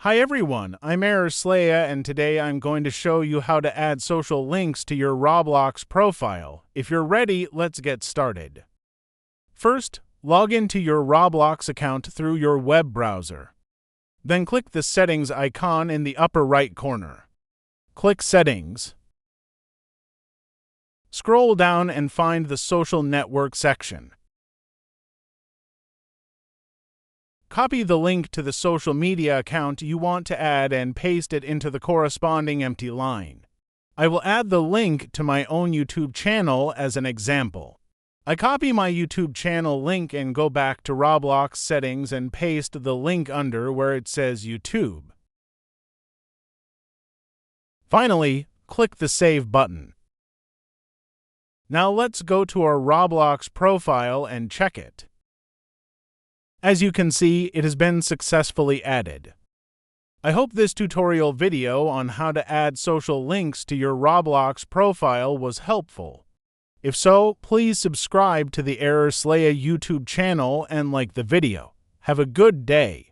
Hi everyone, I'm Slaya and today I'm going to show you how to add social links to your Roblox profile. If you're ready, let's get started. First, log into your Roblox account through your web browser. Then click the Settings icon in the upper right corner. Click Settings. Scroll down and find the Social Network section. Copy the link to the social media account you want to add and paste it into the corresponding empty line. I will add the link to my own YouTube channel as an example. I copy my YouTube channel link and go back to Roblox settings and paste the link under where it says YouTube. Finally, click the Save button. Now let's go to our Roblox profile and check it. As you can see, it has been successfully added. I hope this tutorial video on how to add social links to your Roblox profile was helpful. If so, please subscribe to the Slaya YouTube channel and like the video. Have a good day.